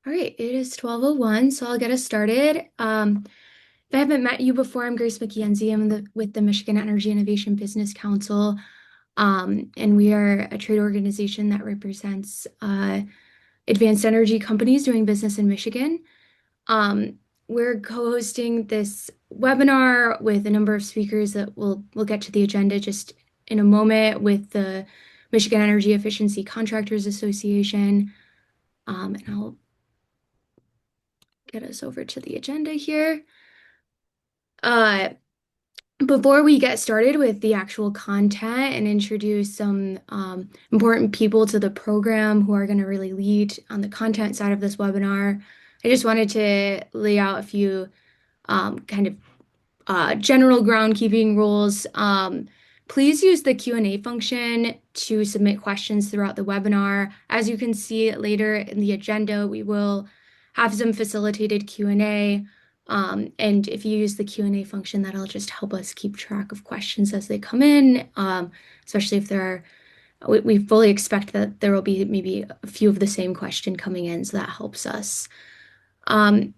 All right, it is 12:01, so I'll get us started. If I haven't met you before, I'm Grace McKenzie. with the Michigan Energy Innovation Business Council, and we are a trade organization that represents advanced energy companies doing business in Michigan. Um, we're co-hosting this webinar with a number of speakers that we'll get to the agenda just in a moment with the Michigan Energy Efficiency Contractors Association. And I'll get us over to the agenda here. Uh, Before we get started with the actual content and introduce some important people to the program who are going to really lead on the content side of this webinar, I just wanted to lay out a few kind of general groundkeeping rules. Please use the Q&A function to submit questions throughout the webinar. As you can see later in the agenda, we will have some facilitated Q&A. And if you use the Q&A function, that'll just help us keep track of questions as they come in, especially if there are, we fully expect that there will be maybe a few of the same question coming in, so that helps us. And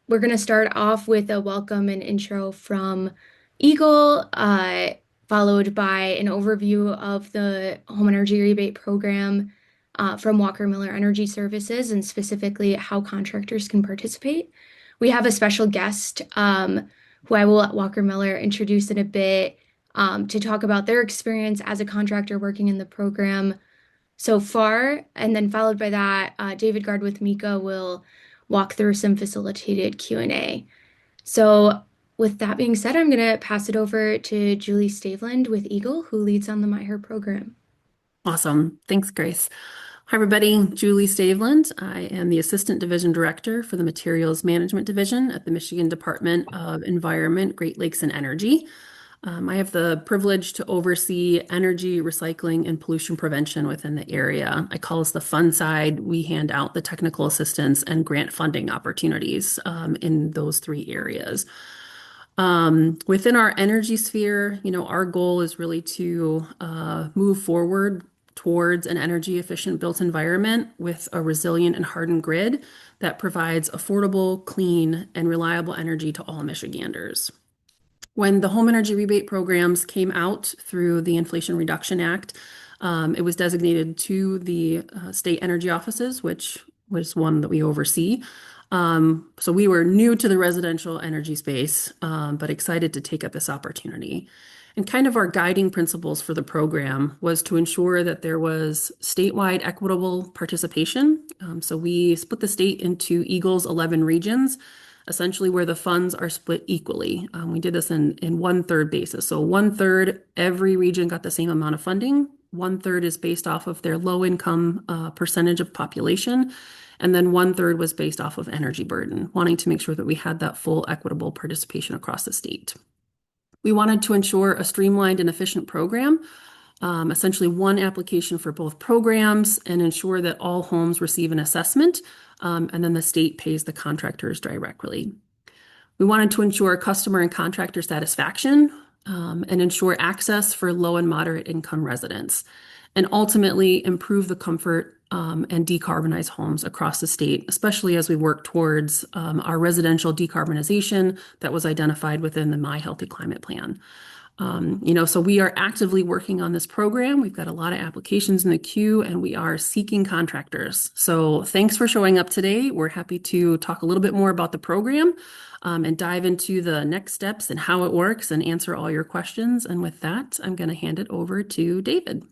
we're going to start off with a welcome and intro from Eagle, followed by an overview of the home energy rebate program from Walker Miller Energy Services and specifically how contractors can participate. We have a special guest who I will let Walker Miller introduce in a bit to talk about their experience as a contractor working in the program so far. And then followed by that, David Gard with Mika will walk through some facilitated Q&A. So with that being said, I'm going to pass it over to Julie Staveland with Eagle, who leads on the MiHER program. Awesome. Thanks, Grace. Hi, everybody. Julie Staveland. I am the Assistant Division Director for the Materials Management Division at the Michigan Department of Environment, Great Lakes, and Energy. I have the privilege to oversee energy, recycling, and pollution prevention within the area. I call us the fun side. We hand out the technical assistance and grant funding opportunities in those three areas. Within our energy sphere, our goal is really to move forward towards an energy efficient built environment with a resilient and hardened grid that provides affordable, clean, and reliable energy to all Michiganders. When the home energy rebate programs came out through the Inflation Reduction Act, it was designated to the state energy offices, which was one that we oversee. So we were new to the residential energy space, but excited to take up this opportunity. And kind of our guiding principles for the program was to ensure that there was statewide equitable participation. So we split the state into Eagle's 11 regions, essentially where the funds are split equally. We did this in one-third basis. So one-third, every region got the same amount of funding. One-third is based off of their low income percentage of population. And then one-third was based off of energy burden, wanting to make sure that we had that full equitable participation across the state. We wanted to ensure a streamlined and efficient program, essentially one application for both programs, and ensure that all homes receive an assessment, and then the state pays the contractors directly. We wanted to ensure customer and contractor satisfaction, and ensure access for low and moderate income residents, and ultimately improve the comfort and decarbonize homes across the state, especially as we work towards our residential decarbonization that was identified within the My Healthy Climate Plan. So we are actively working on this program. We've got a lot of applications in the queue, and we are seeking contractors. So thanks for showing up today. We're happy to talk a little bit more about the program and dive into the next steps and how it works and answer all your questions. And with that, I'm going to hand it over to David.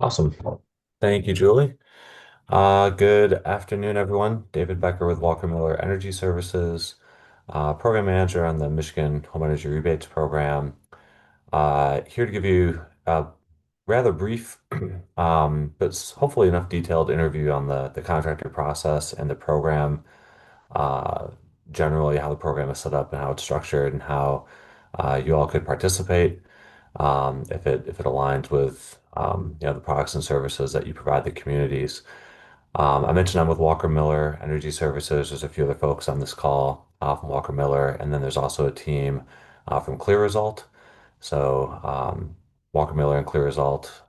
Awesome. Thank you, Julie. Good afternoon, everyone. David Becker with Walker Miller Energy Services, Program Manager on the Michigan Home Energy Rebates Program. Here to give you a rather brief, but hopefully enough detailed interview on the contractor process and the program, uh, generally how the program is set up and how it's structured and how you all could participate if it aligns with the products and services that you provide the communities. I mentioned I'm with Walker Miller Energy Services. There's a few other folks on this call from Walker Miller, and then there's also a team from Clear Result. So Walker Miller and Clear Result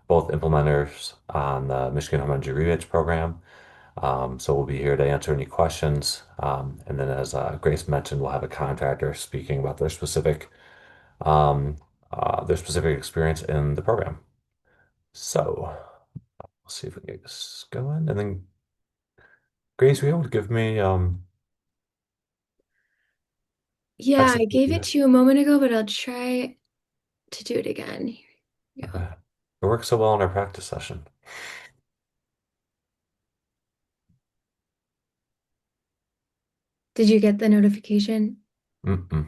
both implementers on the Michigan Home Energy Rebates program. So we'll be here to answer any questions. And then, as Grace mentioned, we'll have a contractor speaking about um, their specific experience in the program. So we'll see if we can get this going. And then, Grace, were you able to give me Yeah, access I to gave it the to you a moment ago, but I'll try to do it again. Here we go. Okay. It worked so well in our practice session. Did you get the notification? Mm-mm.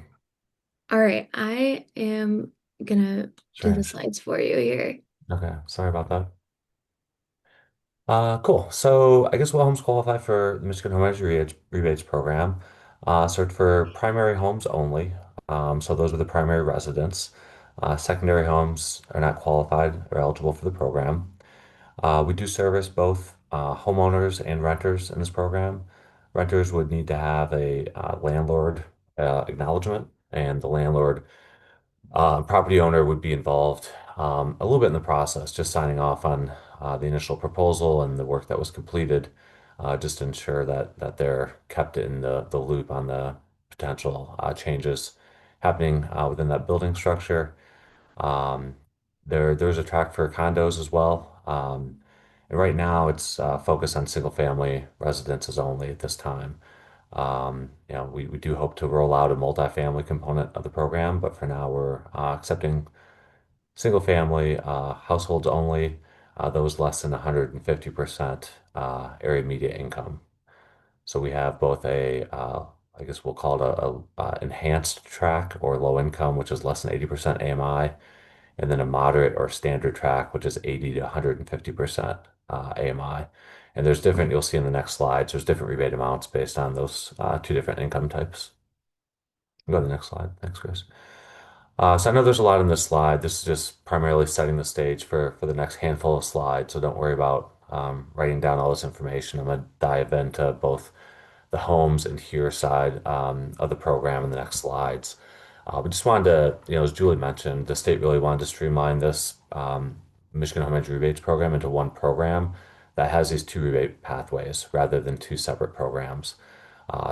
All right, I am gonna do the Strange. slides for you here. Okay, sorry about that. Cool. So I guess what homes qualify for the Michigan Home Energy Rebates program? Search for primary homes only. So those are the primary residents. Secondary homes are not qualified or eligible for the program. We do service both homeowners and renters in this program. Renters would need to have a landlord acknowledgement, and the landlord property owner would be involved a little bit in the process, just signing off on the initial proposal and the work that was completed, just to ensure that they're kept in the loop on the potential changes happening within that building structure. Um, there's a track for condos as well. And right now it's focused on single family residences only at this time. We do hope to roll out a multifamily component of the program, but for now we're accepting single family households only, those less than 150% area media income. So we have both I guess we'll call it a enhanced track or low income, which is less than 80% AMI, and then a moderate or standard track, which is 80 to 150% AMI. And there's different, you'll see in the next slides, there's different rebate amounts based on those two different income types. Go to the next slide. Thanks, Chris. So I know there's a lot in this slide. This is just primarily setting the stage for the next handful of slides. So don't worry about writing down all this information. I'm going to dive into both the homes and here side of the program in the next slides. We just wanted to, as Julie mentioned, the state really wanted to streamline this Michigan Home Energy Rebates program into one program that has these two rebate pathways rather than two separate programs.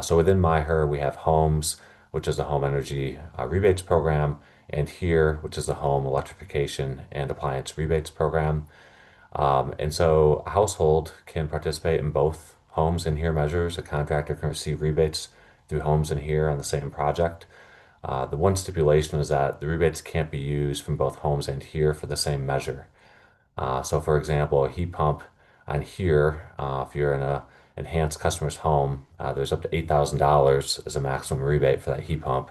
So within MiHER, we have homes, which is a home energy rebates program, and here, which is a home electrification and appliance rebates program. And so a household can participate in both homes and here measures. A contractor can receive rebates through homes and here on the same project. The one stipulation is that the rebates can't be used from both homes and here for the same measure. So for example, a heat pump on here, if you're in a enhanced customer's home, there's up to $8,000 as a maximum rebate for that heat pump.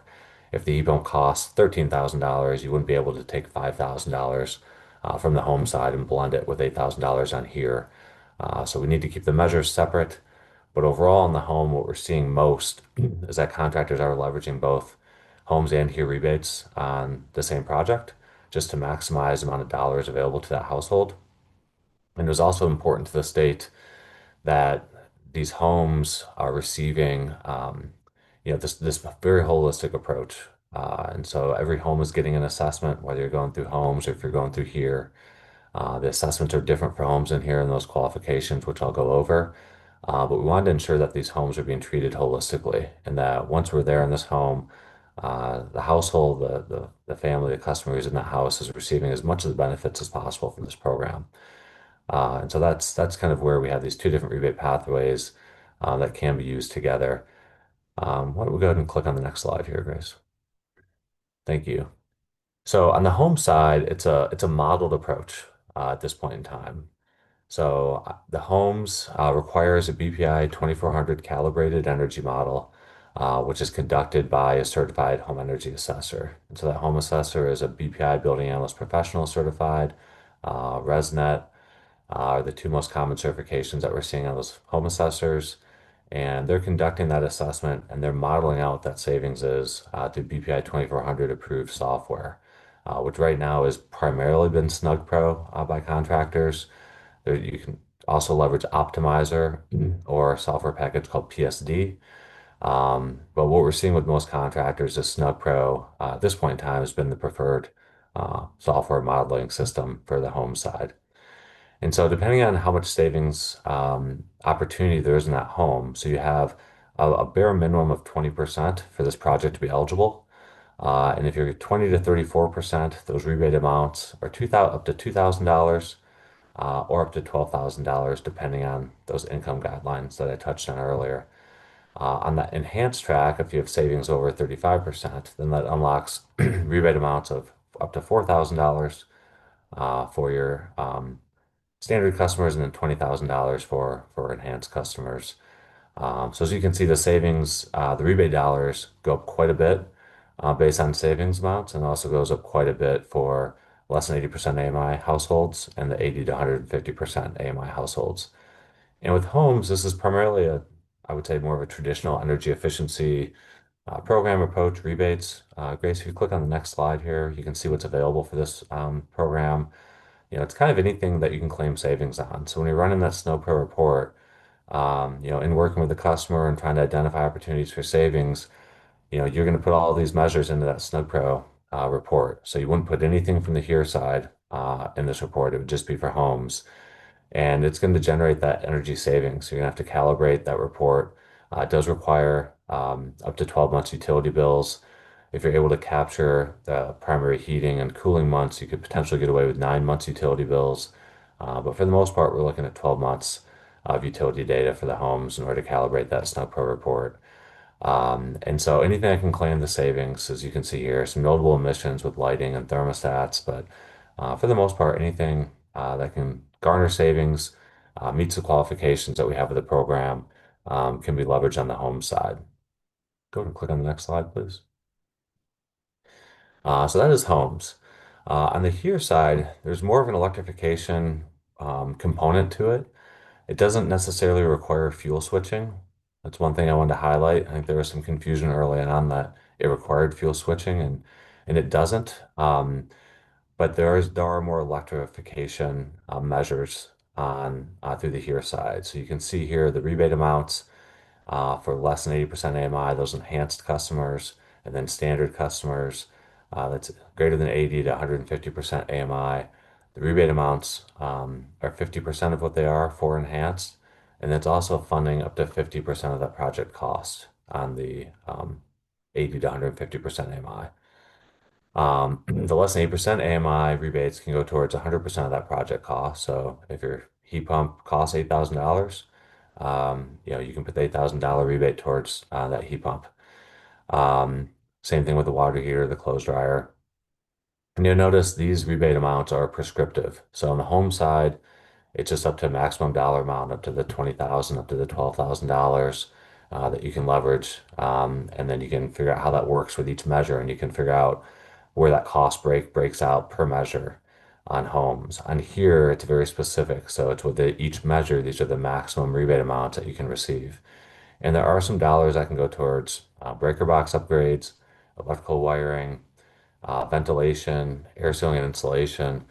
If the heat pump costs $13,000, you wouldn't be able to take $5,000 from the home side and blend it with $8,000 on here. So we need to keep the measures separate. But overall in the home, what we're seeing most is that contractors are leveraging both homes and here rebates on the same project just to maximize the amount of dollars available to that household. And it was also important to the state that these homes are receiving, this very holistic approach. And so every home is getting an assessment, whether you're going through homes or if you're going through here. The assessments are different for homes in here and those qualifications, which I'll go over. But we wanted to ensure that these homes are being treated holistically and that once we're there in this home, the household, the family, the customer who's in that house is receiving as much of the benefits as possible from this program. And so that's kind of where we have these two different rebate pathways that can be used together. Why don't we go ahead and click on the next slide here, Grace? Thank you. So on the home side, it's a modeled approach at this point in time. So the homes requires a BPI 2400 calibrated energy model, which is conducted by a certified home energy assessor. And so that home assessor is a BPI building analyst professional certified, ResNet are the two most common certifications that we're seeing on those home assessors. And they're conducting that assessment and they're modeling out what that savings is through BPI 2400 approved software, which right now has primarily been Snug Pro by contractors. You can also leverage Optimizer or a software package called PSD. But what we're seeing with most contractors is Snug Pro at this point in time has been the preferred software modeling system for the home side. And so depending on how much savings opportunity there is in that home, so you have a bare minimum of 20% for this project to be eligible. And if you're 20 to 34%, those rebate amounts are 2000 up to $2,000 or up to $12,000, depending on those income guidelines that I touched on earlier. On that enhanced track, if you have savings over 35%, then that unlocks rebate amounts of up to $4,000 for your standard customers and then $20,000 for enhanced customers. So as you can see, the savings, the rebate dollars go up quite a bit based on savings amounts, and also goes up quite a bit for less than 80% AMI households and the 80 to 150% AMI households. And with homes, this is primarily I would say more of a traditional energy efficiency program approach, rebates. Grace, if you click on the next slide here, you can see what's available for this program. It's kind of anything that you can claim savings on. So when you're running that Snow Pro report, in working with the customer and trying to identify opportunities for savings, you're going to put all these measures into that Snug Pro report. So you wouldn't put anything from the here side in this report. It would just be for homes. And it's going to generate that energy savings. So you're going to have to calibrate that report. It does require up to 12 months utility bills. If you're able to capture the primary heating and cooling months, you could potentially get away with 9 months utility bills. But for the most part, we're looking at 12 months of utility data for the homes in order to calibrate that Snug Pro report. And so anything I can claim the savings, as you can see here, some notable emissions with lighting and thermostats, but for the most part, anything that can garner savings, meets the qualifications that we have with the program, can be leveraged on the home side. Go and click on the next slide, please. So that is homes. On the here side, there's more of an electrification component to it. It doesn't necessarily require fuel switching. That's one thing I wanted to highlight. I think there was some confusion early on that it required fuel switching, and it doesn't. But there are more electrification measures on through the here side. So you can see here the rebate amounts for less than 80% AMI, those enhanced customers, and then standard customers that's greater than 80 to 150% AMI. The rebate amounts are 50% of what they are for enhanced, and it's also funding up to 50% of that project cost on the 80 to 150% AMI. The less than 8% AMI rebates can go towards 100% of that project cost. So if your heat pump costs $8,000, you can put the $8,000 rebate towards that heat pump. Same thing with the water heater, the clothes dryer. And you'll notice these rebate amounts are prescriptive. So on the home side, it's just up to a maximum dollar amount, up to the 20,000, up to the $12,000 that you can leverage. And then you can figure out how that works with each measure, and you can figure out where that cost breaks out per measure on homes. On here, it's very specific. So it's with each measure, these are the maximum rebate amounts that you can receive. And there are some dollars that can go towards breaker box upgrades, electrical wiring, ventilation, air sealing and insulation.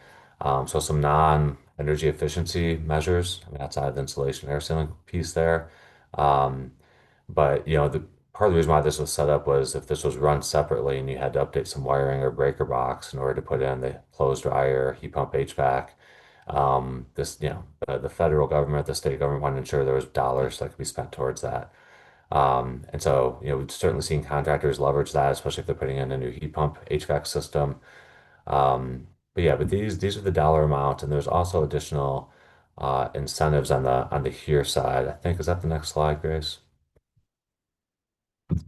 So some non-energy efficiency measures, I mean, outside of the insulation, air sealing piece there. Um, but the part of the reason why this was set up was if this was run separately and you had to update some wiring or breaker box in order to put in the clothes dryer, heat pump, HVAC, the federal government, the state government wanted to ensure there was dollars that could be spent towards that. And so, we've certainly seen contractors leverage that, especially if they're putting in a new heat pump HVAC system. But yeah, but these are the dollar amount, and there's also additional incentives on the here side. I think is that the next slide, Grace?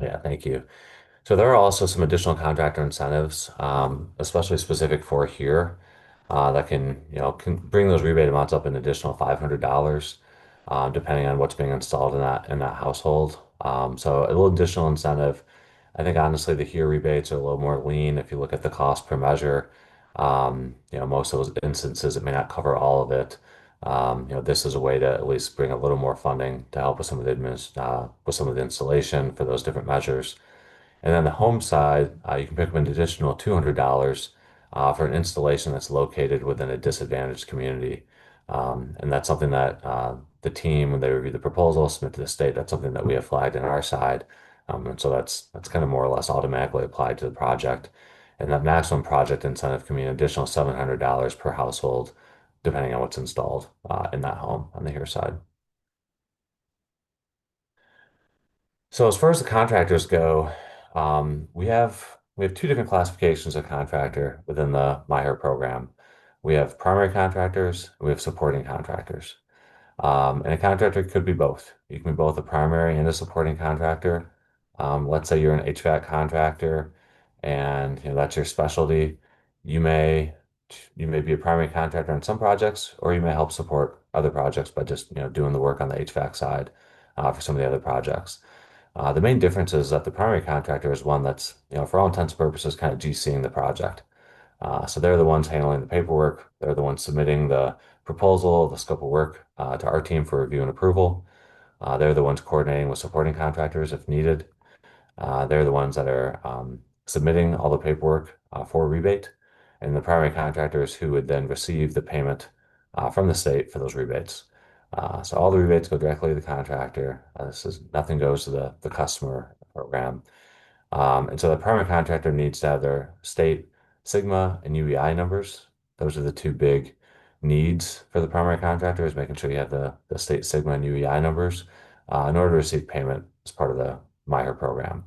Yeah, thank you. So there are also some additional contractor incentives, especially specific for here, that can bring those rebate amounts up an additional $500, depending on what's being installed in that household. So a little additional incentive. I think honestly the here rebates are a little more lean if you look at the cost per measure. Most of those instances it may not cover all of it. This is a way to at least bring a little more funding to help with some of with some of the installation for those different measures. And then the home side, you can pick up an additional $200 for an installation that's located within a disadvantaged community. And that's something that the team, when they review the proposal, submit to the state, that's something that we have flagged on our side. And so that's kind of more or less automatically applied to the project. And that maximum project incentive can be an additional $700 per household depending on what's installed in that home on the here side. So as far as the contractors go, we have two different classifications of contractor within the MiHER program. We have primary contractors, and we have supporting contractors. And a contractor could be both. You can be both a primary and a supporting contractor. Let's say you're an HVAC contractor and that's your specialty. You may you may be a primary contractor on some projects, or you may help support other projects by just doing the work on the HVAC side for some of the other projects. The main difference is that the primary contractor is one that's for all intents and purposes kind of GCing the project. So they're the ones handling the paperwork. They're the ones submitting the proposal, the scope of work to our team for review and approval. They're the ones coordinating with supporting contractors if needed. They're the ones that are submitting all the paperwork for rebate, and the primary contractors who would then receive the payment from the state for those rebates. So all the rebates go directly to the contractor. This is nothing goes to the customer program. And so the primary contractor needs to have their state Sigma and UEI numbers. Those are the two big needs for the primary contractor is making sure you have the state Sigma and UEI numbers in order to receive payment as part of the MiHER program.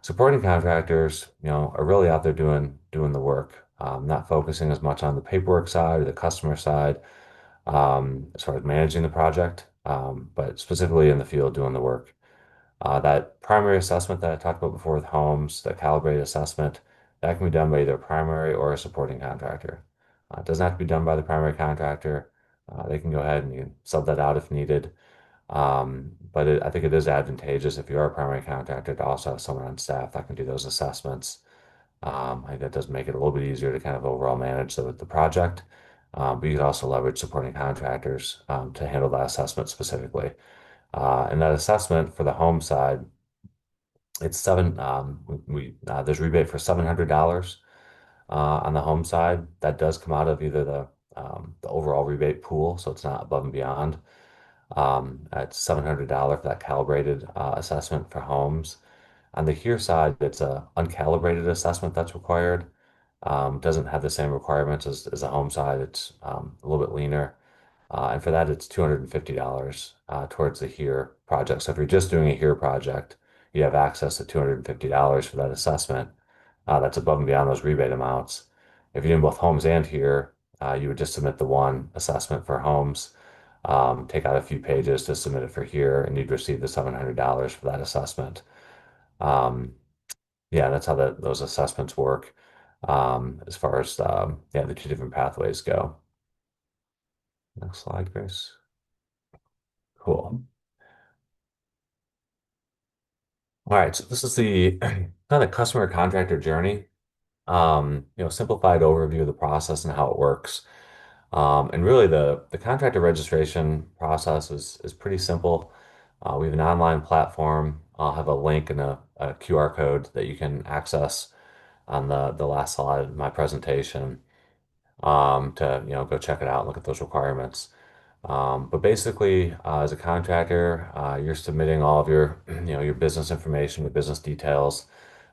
Supporting contractors, are really out there doing the work, not focusing as much on the paperwork side or the customer side, as far as managing the project, but specifically in the field doing the work. That primary assessment that I talked about before with homes, that calibrated assessment, that can be done by either a primary or a supporting contractor. It doesn't have to be done by the primary contractor. They can go ahead and you can sub that out if needed. But I think it is advantageous if you are a primary contractor to also have someone on staff that can do those assessments. I think that does make it a little bit easier to kind of overall manage the project. But you can also leverage supporting contractors to handle that assessment specifically. And that assessment for the home side, it's there's rebate for $700 on the home side. That does come out of either the overall rebate pool, so it's not above and beyond. It's $700 for that calibrated assessment for homes. On the here side, it's a uncalibrated assessment that's required. Doesn't have the same requirements as the home side. It's a little bit leaner. And for that, it's $250 towards the HERE project. So if you're just doing a HERE project, you have access to $250 for that assessment. That's above and beyond those rebate amounts. If you're doing both homes and HERE, you would just submit the one assessment for homes, take out a few pages to submit it for HERE, and you'd receive the $700 for that assessment. Um, yeah, that's how those assessments work as far as the two different pathways go. Next slide, Grace. Cool. All right, so this is the kind of customer contractor journey. Simplified overview of the process and how it works. And really the contractor registration process is pretty simple. We have an online platform. I'll have a link and a QR code that you can access on the last slide of my presentation to go check it out, look at those requirements. But basically, as a contractor, you're submitting all of your, your business information, your business details,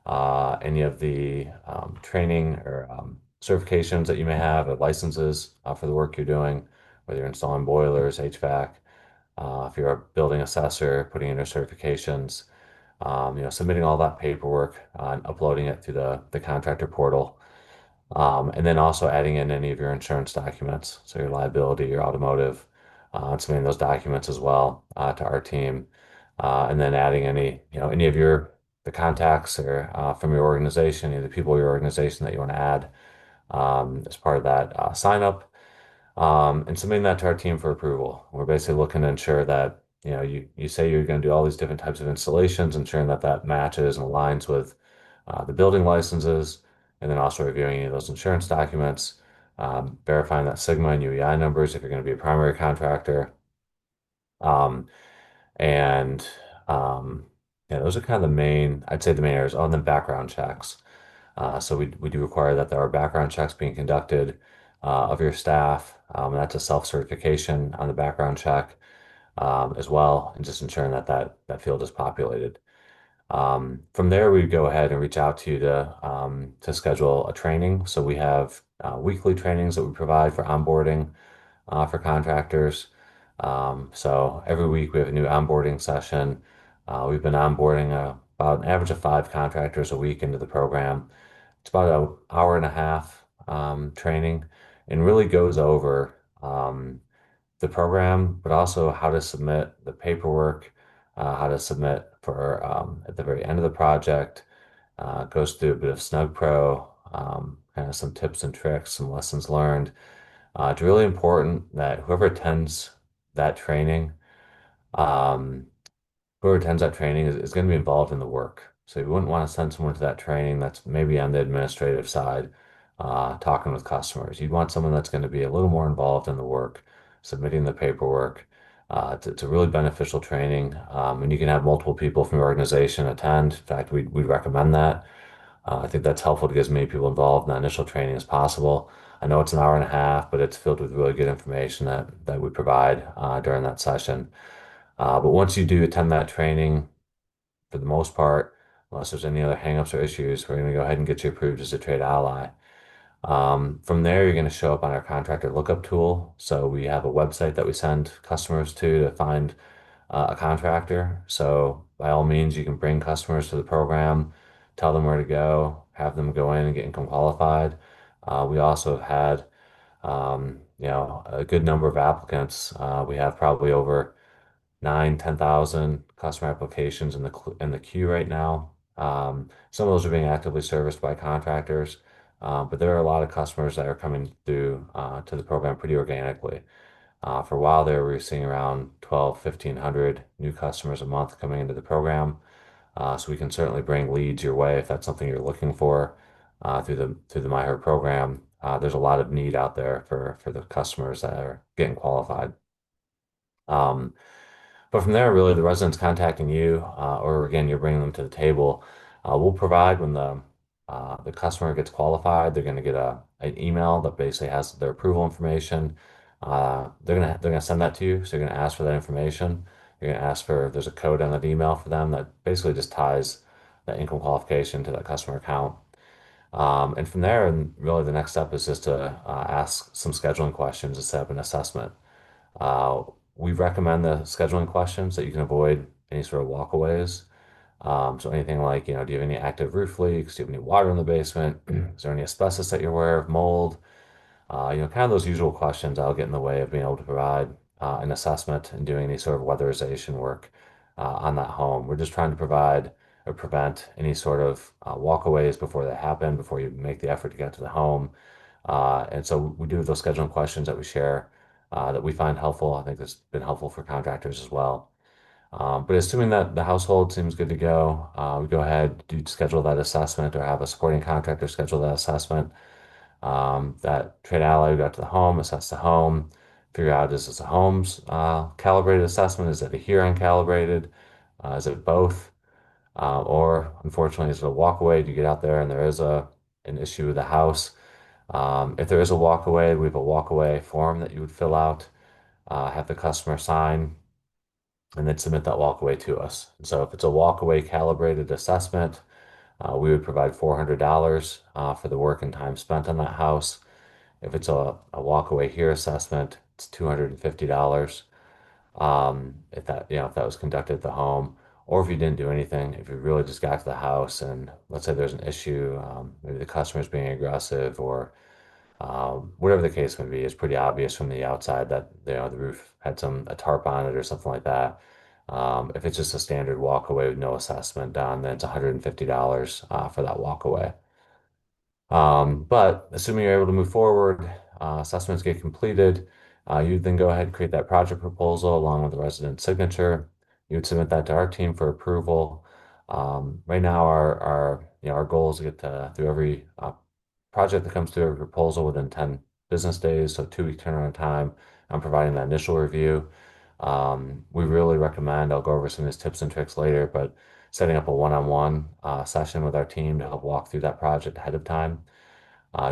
any of the training or certifications that you may have, or licenses for the work you're doing, whether you're installing boilers, HVAC, if you're a building assessor, putting in your certifications, submitting all that paperwork and uploading it through the contractor portal. And then also adding in any of your insurance documents, so your liability, your automotive, submitting those documents as well to our team, and then adding any of the contacts or from your organization, any of the people in your organization that you want to add as part of that sign up, and submitting that to our team for approval. We're basically looking to ensure that you say you're going to do all these different types of installations, ensuring that that matches and aligns with the building licenses, and then also reviewing any of those insurance documents, verifying that Sigma and UEI numbers if you're going to be a primary contractor. Um, and yeah, those are kind of I'd say the main areas. On the background checks. So we do require that there are background checks being conducted of your staff. That's a self-certification on the background check as well, and just ensuring that field is populated. From there, we go ahead and reach out to you to schedule a training. So we have weekly trainings that we provide for onboarding. for contractors. So every week we have a new onboarding session. We've been onboarding about an average of 5 contractors a week into the program. It's about an hour and a half training and really goes over the program, but also how to submit the paperwork, how to submit for at the very end of the project. Goes through a bit of Snug Pro, kind of some tips and tricks, some lessons learned. It's really important that that training, um, whoever attends that training is going to be involved in the work. So you wouldn't want to send someone to that training that's maybe on the administrative side, talking with customers. You'd want someone that's going to be a little more involved in the work, submitting the paperwork. It's a really beneficial training, and you can have multiple people from your organization attend. In fact, we'd recommend that. I think that's helpful to get as many people involved in that initial training as possible. I know it's an hour and a half, but it's filled with really good information that we provide during that session. But once you do attend that training, for the most part, unless there's any other hangups or issues, we're going to go ahead and get you approved as a trade ally. From there, you're going to show up on our contractor lookup tool. So we have a website that we send customers to find a contractor. So by all means, you can bring customers to the program, tell them where to go, have them go in and get income qualified. We also have had, a good number of applicants. We have probably over 10,000 customer applications in the queue right now. Some of those are being actively serviced by contractors, but there are a lot of customers that are coming through to the program pretty organically. For a while there, we were seeing around 12, 1,500 new customers a month coming into the program. So we can certainly bring leads your way if that's something you're looking for through the MiHER program. There's a lot of need out there for the customers that are getting qualified. Um, but from there, really, the residents contacting you, or again, you're bringing them to the table. We'll provide when the customer gets qualified. They're going to get an email that basically has their approval information. They're gonna send that to you. So you're gonna ask for that information. You're gonna ask for there's a code on that email for them that basically just ties that income qualification to that customer account. And from there, and really the next step is just to ask some scheduling questions to set up an assessment. Uh, we recommend the scheduling questions that you can avoid any sort of walkaways. So anything like, do you have any active roof leaks? Do you have any water in the basement? Is there any asbestos that you're aware of? Mold? Kind of those usual questions that'll get in the way of being able to provide an assessment and doing any sort of weatherization work on that home. We're just trying to provide or prevent any sort of walkaways before they happen, before you make the effort to get to the home. And so we do those scheduling questions that we share that we find helpful. I think it's been helpful for contractors as well. But assuming that the household seems good to go, we go ahead, do schedule that assessment or have a supporting contractor schedule that assessment. That trade ally would go out to the home, assess the home, figure out is this a home's calibrated assessment? Is it a Huron calibrated? Is it both? Or unfortunately, is it a walkaway? Do you get out there and there is an issue with the house? If there is a walkaway, we have a walkaway form that you would fill out, have the customer sign, and then submit that walkaway to us. So if it's a walkaway calibrated assessment, we would provide $400 for the work and time spent on that house. If it's a walk away here assessment, it's $250. If that was conducted at the home, or if you didn't do anything, if you really just got to the house and let's say there's an issue, maybe the customer's being aggressive or whatever the case may be, it's pretty obvious from the outside that the roof had a tarp on it or something like that. If it's just a standard walk away with no assessment done, then it's $150 for that walk away. But assuming you're able to move forward, assessments get completed, you then go ahead and create that project proposal along with the resident signature. You would submit that to our team for approval. Right now, our goal is to get through every project that comes through every proposal within 10 business days, so 2 week turnaround time. I'm providing that initial review. We really recommend, I'll go over some of these tips and tricks later, but setting up a one-on-one session with our team to help walk through that project ahead of time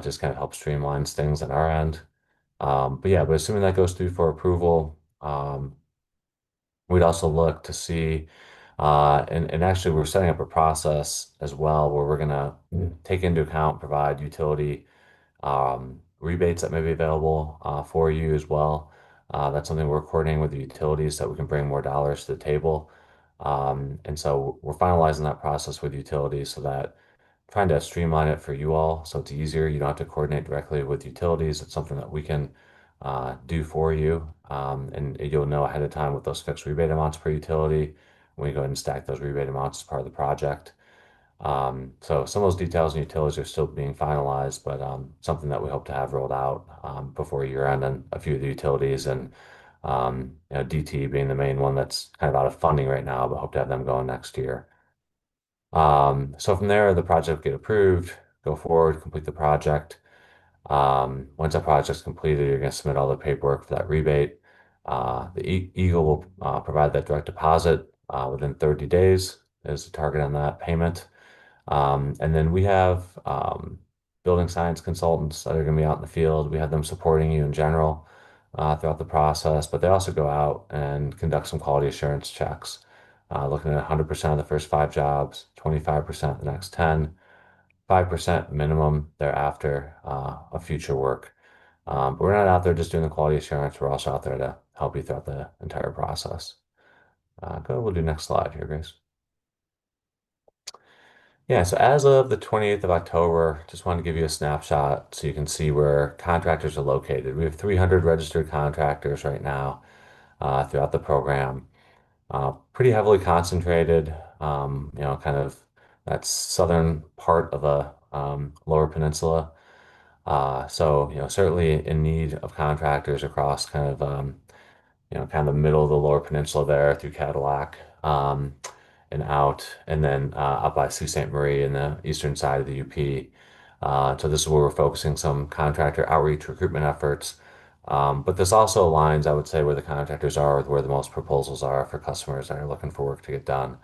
just kind of helps streamlines things on our end. But assuming that goes through for approval, we'd also look to see, and actually we're setting up a process as well where we're going to take into account, provide utility rebates that may be available for you as well. That's something we're coordinating with the utilities so that we can bring more dollars to the table. And so we're finalizing that process with utilities so that trying to streamline it for you all so it's easier. You don't have to coordinate directly with utilities. It's something that we can do for you. And you'll know ahead of time what those fixed rebate amounts per utility when we go ahead and stack those rebate amounts as part of the project. So some of those details and utilities are still being finalized, but something that we hope to have rolled out before year end on a few of the utilities and DT being the main one that's kind of out of funding right now, but hope to have them going next year. So from there, the project will get approved, go forward, complete the project. Once that project's completed, you're going to submit all the paperwork for that rebate. The Eagle will provide that direct deposit within 30 days is the target on that payment. And then we have building science consultants that are going to be out in the field. We have them supporting you in general throughout the process, but they also go out and conduct some quality assurance checks, looking at 100% of the first five jobs, 25% the next 10, 5% minimum thereafter of future work. But we're not out there just doing the quality assurance. We're also out there to help you throughout the entire process. We'll do next slide here, Grace. Yeah, so as of the 28th of October, just wanted to give you a snapshot so you can see where contractors are located. We have 300 registered contractors right now throughout the program. Pretty heavily concentrated, kind of that southern part of the Lower Peninsula. Certainly in need of contractors across kind of the middle of the Lower Peninsula there through Cadillac, and out, and then up by Sault Ste. Marie in the eastern side of the UP. So this is where we're focusing some contractor outreach recruitment efforts. But this also aligns, I would say, where the contractors are with where the most proposals are for customers that are looking for work to get done.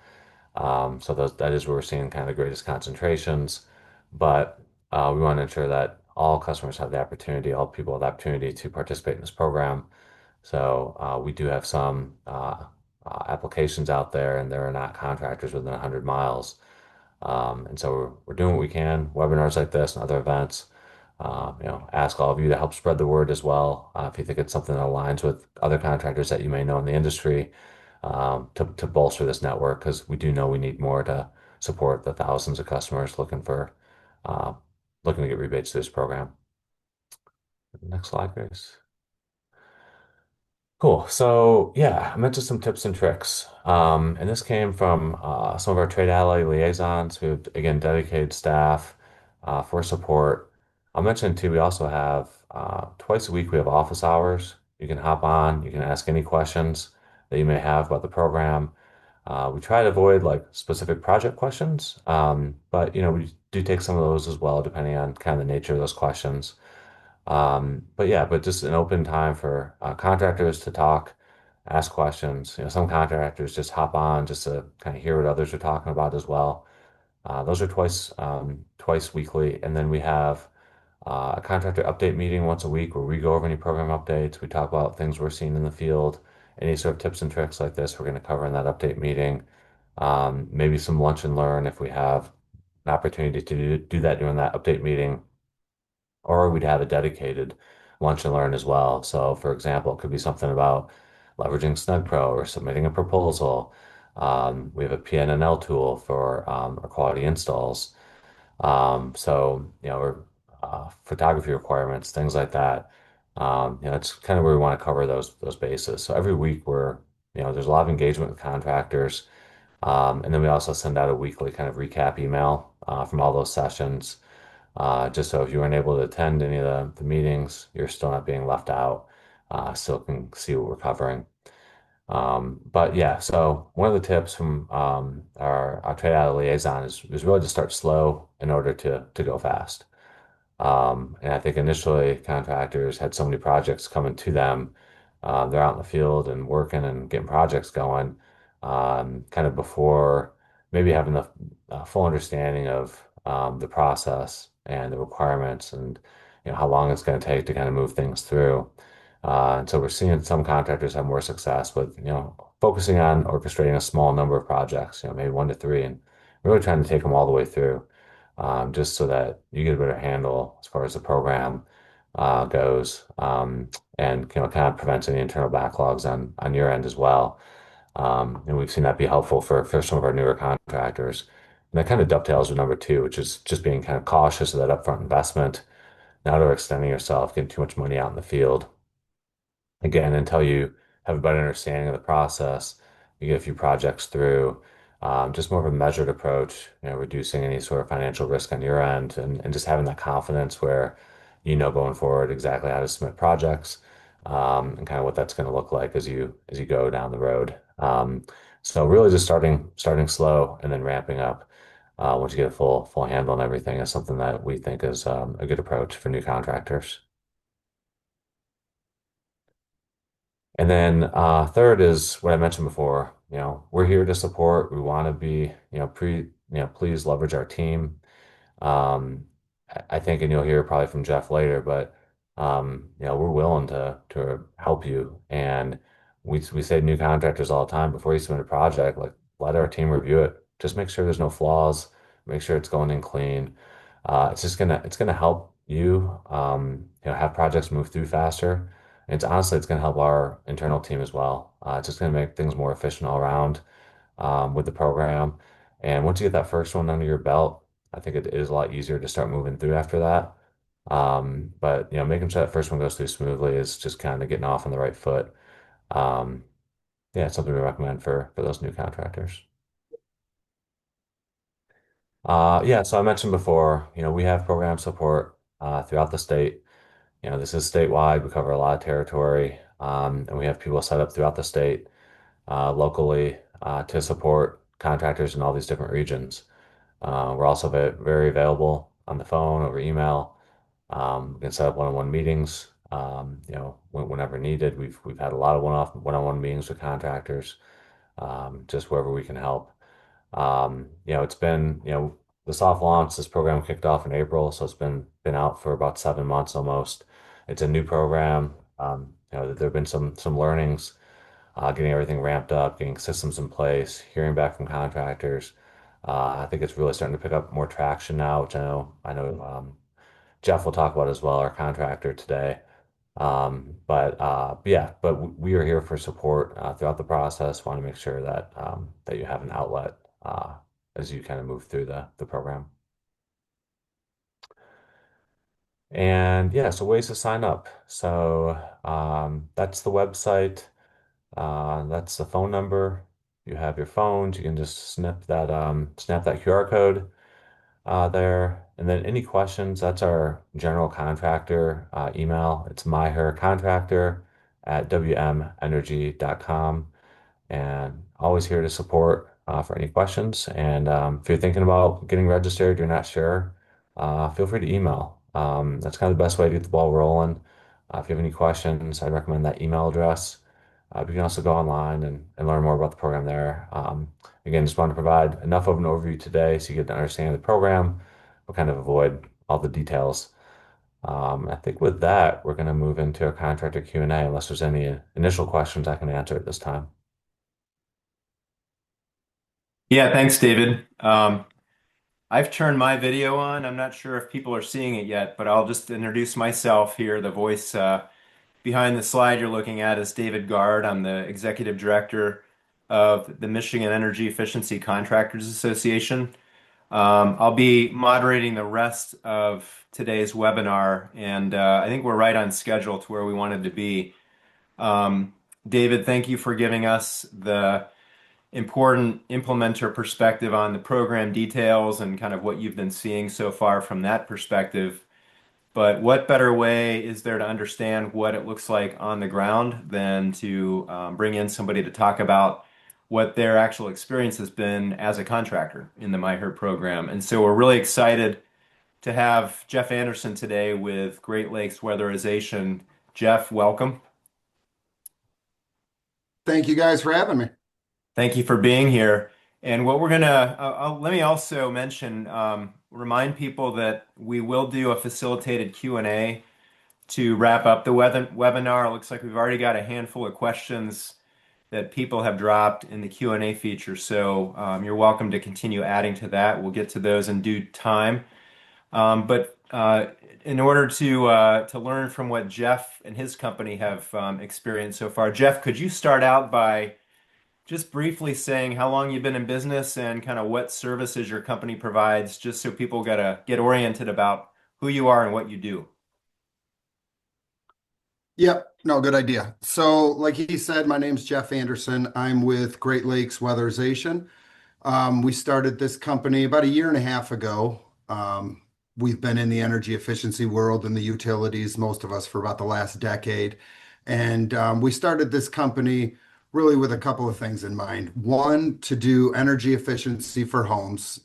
That is where we're seeing kind of the greatest concentrations. But we want to ensure that all customers have the opportunity, all people have the opportunity to participate in this program. So we do have some applications out there, and there are not contractors within 100 miles. And so we're doing what we can, webinars like this and other events. Ask all of you to help spread the word as well. If you think it's something that aligns with other contractors that you may know in the industry, to bolster this network, because we do know we need more to support the thousands of customers uh, looking to get rebates to this program. Next slide, Grace. Cool. So yeah, I mentioned some tips and tricks. And this came from some of our trade ally liaisons who have, again, dedicated staff for support. I'll mention too, we also have twice a week we have office hours. You can hop on, you can ask any questions that you may have about the program. We try to avoid like specific project questions, but we do take some of those as well, depending on kind of the nature of those questions. But just an open time for contractors to talk, ask questions. Some contractors just hop on just to kind of hear what others are talking about as well. Those are twice weekly, and then we have a contractor update meeting once a week where we go over any program updates. We talk about things we're seeing in the field, any sort of tips and tricks like this. We're going to cover in that update meeting. Maybe some lunch and learn if we have an opportunity to do that during that update meeting, or we'd have a dedicated lunch and learn as well. So, for example, it could be something about leveraging SnugPro or submitting a proposal. We have a PNNL tool for our quality installs. Or photography requirements, things like that. It's kind of where we want to cover those bases. So every week there's a lot of engagement with contractors. And then we also send out a weekly kind of recap email from all those sessions. Just so if you weren't able to attend any of the meetings, you're still not being left out. Still can see what we're covering. But yeah, so one of the tips from our trade out liaison is really to start slow in order to go fast. And I think initially contractors had so many projects coming to them. They're out in the field and working and getting projects going, kind of before maybe having the full understanding of the process and the requirements and how long it's going to take to kind of move things through. And so we're seeing some contractors have more success with focusing on orchestrating a small number of projects, maybe one to three, and really trying to take them all the way through, just so that you get a better handle as far as the program, goes, and kind of prevents any internal backlogs on your end as well. And we've seen that be helpful for some of our newer contractors. And that kind of dovetails with number two, which is just being kind of cautious of that upfront investment, not overextending yourself, getting too much money out in the field. Again, until you have a better understanding of the process, you get a few projects through, just more of a measured approach, reducing any sort of financial risk on your end and just having that confidence where going forward exactly how to submit projects, and kind of what that's going to look like as you go down the road. So really just starting slow and then ramping up once you get a full handle on everything is something that we think is a good approach for new contractors. And then third is what I mentioned before. We're here to support. We want to be, please leverage our team. I think, and you'll hear probably from Jeff later, but we're willing to help you. And we say to new contractors all the time before you submit a project, like let our team review it. Just make sure there's no flaws. Make sure it's going in clean. It's gonna help you, have projects move through faster. And it's gonna help our internal team as well. It's just gonna make things more efficient all around with the program. And once you get that first one under your belt, I think it is a lot easier to start moving through after that. But making sure that first one goes through smoothly is just kind of getting off on the right foot. Um, yeah, it's something we recommend for those new contractors. Yeah, so I mentioned before, we have program support throughout the state. This is statewide. We cover a lot of territory, and we have people set up throughout the state, locally, to support contractors in all these different regions. We're also very available on the phone, over email. We can set up one-on-one meetings, whenever needed. We've had a lot of one-on-one meetings with contractors, just wherever we can help. It's been, the soft launch, this program kicked off in April, so it's been out for about 7 months almost. It's a new program. There have been some learnings, getting everything ramped up, getting systems in place, hearing back from contractors. I think it's really starting to pick up more traction now, which I know Jeff will talk about as well, our contractor today. But we are here for support throughout the process. Want to make sure that you have an outlet as you kind of move through the program. And yeah, so ways to sign up. So that's the website. That's the phone number. You have your phones. You can just snap that QR code there. And then any questions, that's our general contractor email. It's MiHER at wmenergy.com. And always here to support for any questions. And if you're thinking about getting registered, you're not sure, feel free to email. That's kind of the best way to get the ball rolling. If you have any questions, I'd recommend that email address. But you can also go online and learn more about the program there. Again, just want to provide enough of an overview today so you get to understand the program. We'll kind of avoid all the details. I think with that, we're going to move into a contractor Q&A unless there's any initial questions I can answer at this time. Yeah, thanks, David. I've turned my video on. I'm not sure if people are seeing it yet, but I'll just introduce myself here. The voice behind the slide you're looking at is David Gard. I'm the executive director of the Michigan Energy Efficiency Contractors Association. I'll be moderating the rest of today's webinar, and I think we're right on schedule to where we wanted to be. Um, David, thank you for giving us the important implementer perspective on the program details and kind of what you've been seeing so far from that perspective. But what better way is there to understand what it looks like on the ground than to bring in somebody to talk about what their actual experience has been as a contractor in the MiHER program? And so we're really excited to have Jeff Anderson today with Great Lakes Weatherization. Jeff, welcome. Thank you guys for having me. Thank you for being here. And what we're gonna, let me also mention, remind people that we will do a facilitated Q&A to wrap up the webinar. It looks like we've already got a handful of questions that people have dropped in the Q&A feature. So you're welcome to continue adding to that. We'll get to those in due time. But uh, in order to learn from what Jeff and his company have experienced so far. Jeff, could you start out by just briefly saying how long you've been in business and kind of what services your company provides, just so people gotta get oriented about who you are and what you do? Yep, no, good idea. So, like he said, my name's Jeff Anderson. I'm with Great Lakes Weatherization. We started this company about a year and a half ago. We've been in the energy efficiency world and the utilities, most of us, for about the last decade. And we started this company really with a couple of things in mind. One, to do energy efficiency for homes.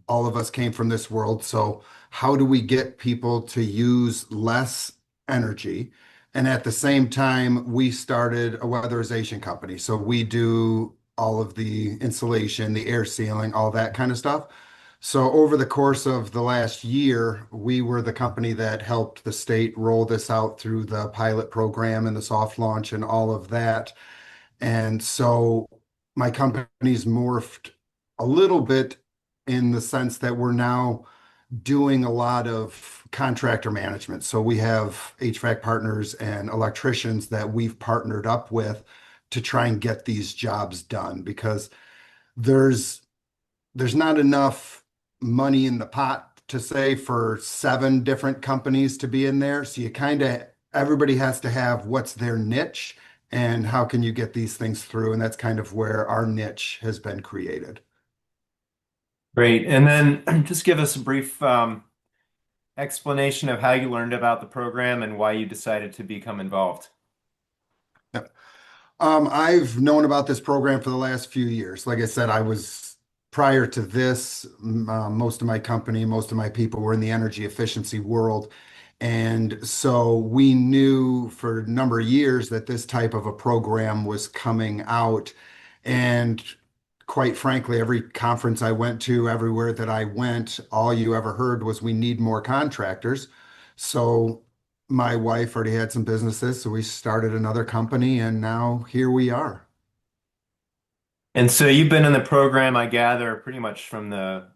All of us came from this world. So, how do we get people to use less energy? And at the same time, we started a weatherization company. So we do all of the insulation, the air sealing, all that kind of stuff. So over the course of the last year, we were the company that helped the state roll this out through the pilot program and the soft launch and all of that. And so my company's morphed a little bit in the sense that we're now doing a lot of contractor management. So we have HVAC partners and electricians that we've partnered up with to try and get these jobs done because there's there's not enough money in the pot to say for seven different companies to be in there. So you kind of everybody has to have what's their niche and how can you get these things through. And that's kind of where our niche has been created. Great. And then just give us a brief explanation of how you learned about the program and why you decided to become involved. I've known about this program for the last few years. Like I said, I was prior to this, most of my company, most of my people were in the energy efficiency world. And so we knew for a number of years that this type of a program was coming out. And quite frankly, every conference I went to, everywhere that I went, all you ever heard was we need more contractors. So my wife already had some businesses, so we started another company, and now here we are. And so you've been in the program, I gather, pretty much from the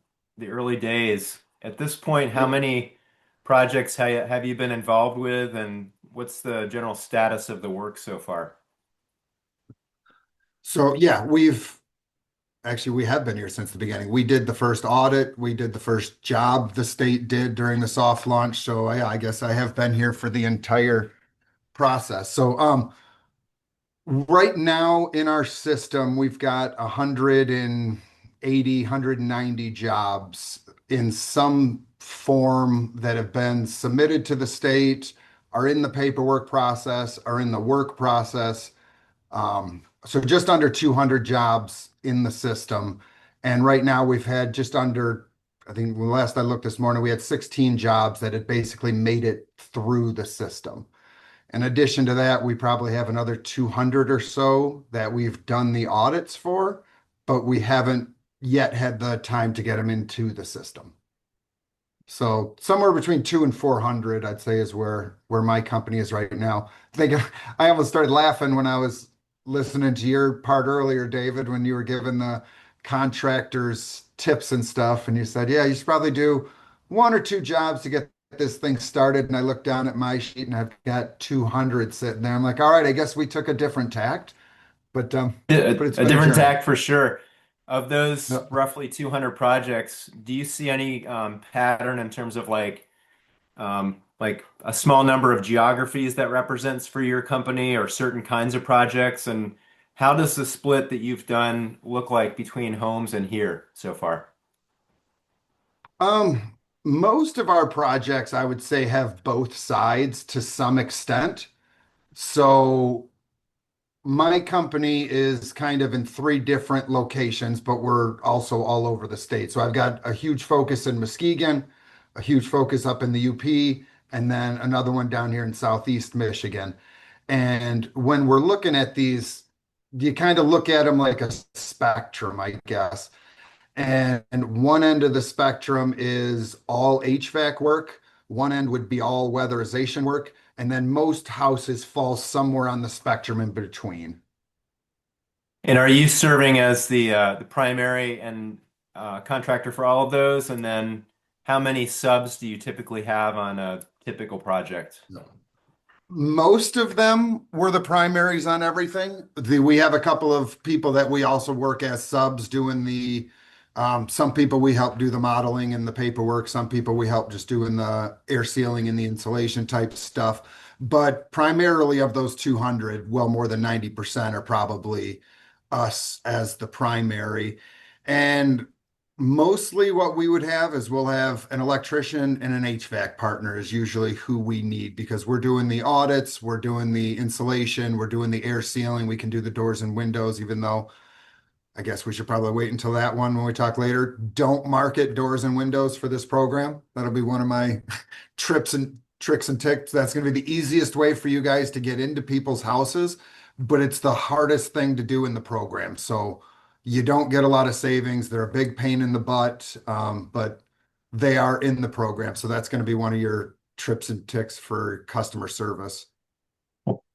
early days. At this point, how Yep. many projects have you been involved with, and what's the general status of the work so far? So yeah, we have been here since the beginning. We did the first audit, we did the first job the state did during the soft launch. So yeah, I guess I have been here for the entire process. So right now in our system, we've got 180, 190 jobs in some form that have been submitted to the state, are in the paperwork process, are in the work process. So just under 200 jobs in the system. And right now we've had just under, I think the last I looked this morning, we had 16 jobs that had basically made it through the system. In addition to that, we probably have another 200 or so that we've done the audits for, but we haven't yet had the time to get them into the system. So somewhere between two and 400, I'd say, is where my company is right now. I almost started laughing when I was listening to your part earlier, David, when you were giving the contractors tips and stuff, and you said, "Yeah, you should probably do one or two jobs to get this thing started." And I looked down at my sheet, and I've got 200 sitting there. I'm like, "All right, I guess we took a different tact, but A, it's a been a different journey." tack for sure. Of those No. roughly 200 projects, do you see any pattern in terms of like a small number of geographies that represents for your company or certain kinds of projects? And how does the split that you've done look like between homes and here so far? Most of our projects, I would say, have both sides to some extent. So my company is kind of in three different locations, but we're also all over the state. So I've got a huge focus in Muskegon, a huge focus up in the UP, and then another one down here in Southeast Michigan. And when we're looking at these, you kind of look at them like a spectrum, I guess. And one end of the spectrum is all HVAC work. One end would be all weatherization work. And then most houses fall somewhere on the spectrum in between. And are you serving as the primary and contractor for all of those? And then how many subs do you typically have on a typical project? Most of them were the primaries on everything. We have a couple of people that we also work as subs doing some people we help do the modeling and the paperwork. Some people we help just doing the air sealing and the insulation type stuff. But primarily of those 200, well, more than 90% are probably us as the primary. And mostly what we would have is we'll have an electrician and an HVAC partner is usually who we need because we're doing the audits, we're doing the insulation, we're doing the air sealing. We can do the doors and windows, even though I guess we should probably wait until that one when we talk later. Don't market doors and windows for this program. That'll be one of my trips and tricks and tips. That's going to be the easiest way for you guys to get into people's houses, but it's the hardest thing to do in the program. So you don't get a lot of savings. They're a big pain in the butt, but they are in the program. So that's going to be one of your trips and ticks for customer service.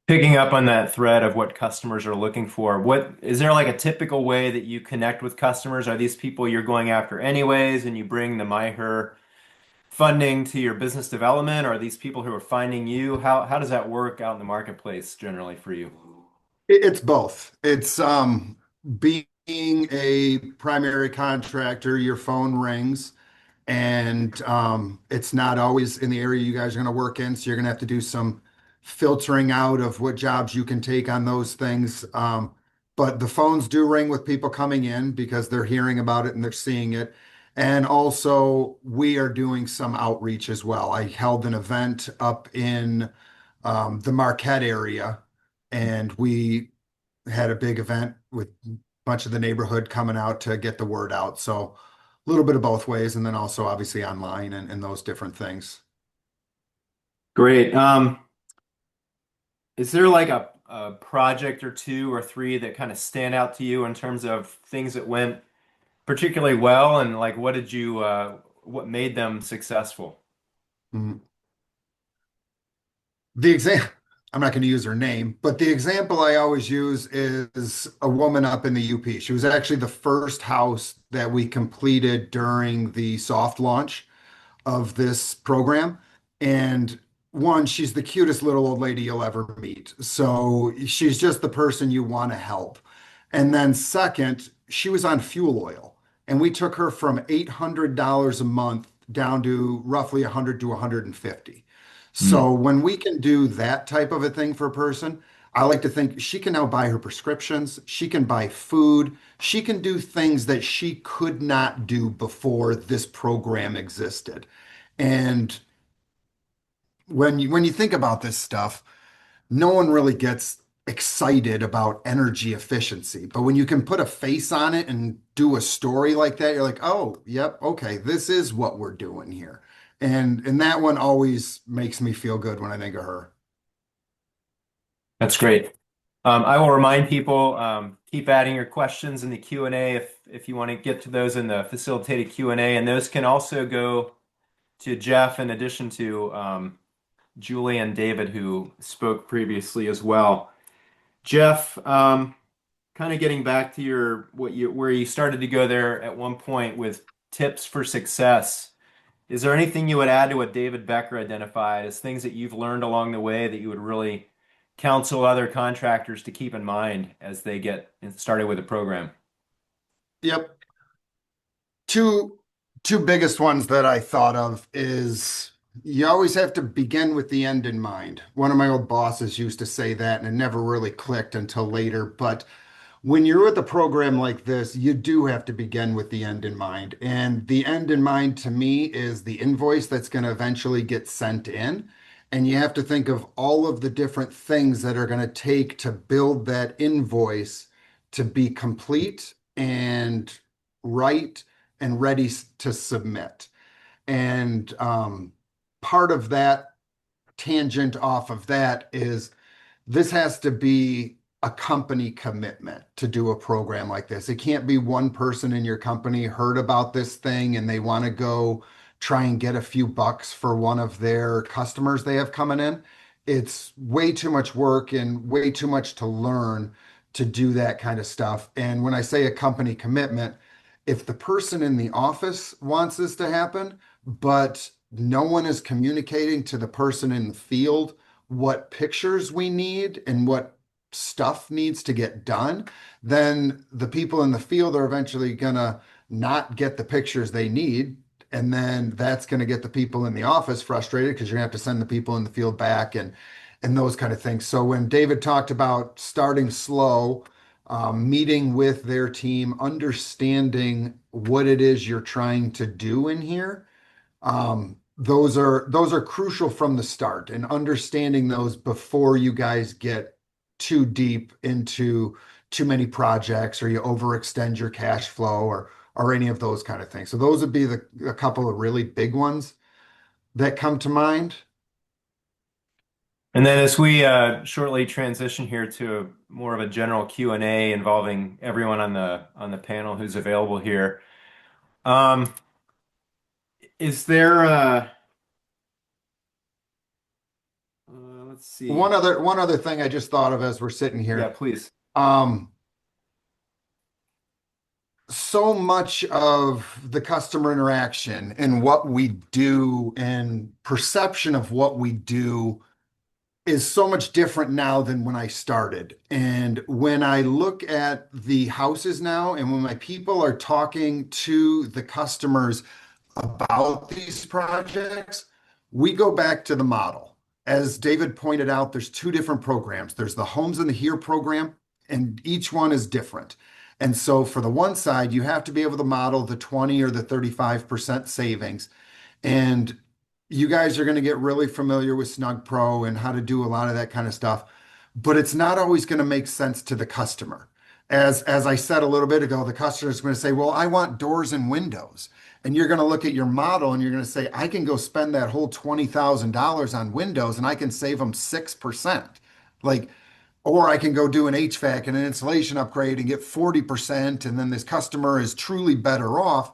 Picking up on that thread of what customers are looking for, what is there like a typical way that you connect with customers? Are these people you're going after anyways, and you bring the MiHER funding to your business development? Or are these people who are finding you? How does that work out in the marketplace generally for you? It's both. It's being a primary contractor, your phone rings and it's not always in the area you guys are going to work in. So you're going to have to do some filtering out of what jobs you can take on those things. But the phones do ring with people coming in because they're hearing about it and they're seeing it. And also, we are doing some outreach as well. I held an event up in the Marquette area, and we had a big event with a bunch of the neighborhood coming out to get the word out. So a little bit of both ways, and then also obviously online and those different things. Great. Is there like a project or two or three that kind of stand out to you in terms of things that went particularly well, and like what made them successful? Mm. The example, I'm not going to use her name, but the example I always use is a woman up in the UP. She was actually the first house that we completed during the soft launch of this program. And one, she's the cutest little old lady you'll ever meet. So she's just the person you want to help. And then second, she was on fuel oil. And we took her from $800 a month down to roughly 100 to 150. Hmm. So when we can do that type of a thing for a person, I like to think she can now buy her prescriptions, she can buy food, she can do things that she could not do before this program existed. And when you think about this stuff, no one really gets excited about energy efficiency. But when you can put a face on it and do a story like that, you're like, oh, yep, okay, this is what we're doing here. And that one always makes me feel good when I think of her. That's great. I will remind people, keep adding your questions in the Q&A if you want to get to those in the facilitated Q&A, and those can also go to Jeff in addition to Julie and David who spoke previously as well. Jeff, kind of getting back to where you started to go there at one point with tips for success. Is there anything you would add to what David Becker identified as things that you've learned along the way that you would really counsel other contractors to keep in mind as they get started with a program? Yep. Two two biggest ones that I thought of is you always have to begin with the end in mind. One of my old bosses used to say that, and it never really clicked until later. But when you're with a program like this, you do have to begin with the end in mind. And the end in mind to me is the invoice that's going to eventually get sent in. And you have to think of all of the different things that are going to take to build that invoice to be complete and right and ready to submit. And part of that tangent off of that is this has to be a company commitment to do a program like this. It can't be one person in your company heard about this thing and they want to go try and get a few bucks for one of their customers they have coming in. It's way too much work and way too much to learn to do that kind of stuff. And when I say a company commitment, if the person in the office wants this to happen, but no one is communicating to the person in the field what pictures we need and what stuff needs to get done, then the people in the field are eventually gonna not get the pictures they need. And then that's going to get the people in the office frustrated because you're going to have to send the people in the field back and those kind of things. So when David talked about starting slow, meeting with their team, understanding what it is you're trying to do in here, those are crucial from the start, and understanding those before you guys get too deep into too many projects or you overextend your cash flow or any of those kind of things. So those would be a couple of really big ones that come to mind. And then as we shortly transition here to more of a general Q&A involving everyone on the panel who's available here, um, is there let's One see. other one other thing I just thought of as we're sitting Yeah, here. please. Um, so much of the customer interaction and what we do and perception of what we do is so much different now than when I started. And when I look at the houses now, and when my people are talking to the customers about these projects, we go back to the model. As David pointed out, there's two different programs. There's the Homes in the Here program, and each one is different. And so for the one side, you have to be able to model the 20 or the 35% savings. And you guys are going to get really familiar with Snug Pro and how to do a lot of that kind of stuff, but it's not always going to make sense to the customer. As I said a little bit ago, the customer is going to say, "Well, I want doors and windows." And you're going to look at your model and you're going to say, "I can go spend that whole $20,000 on windows and I can save them 6%." Like, or I can go do an HVAC and an insulation upgrade and get 40%, and then this customer is truly better off.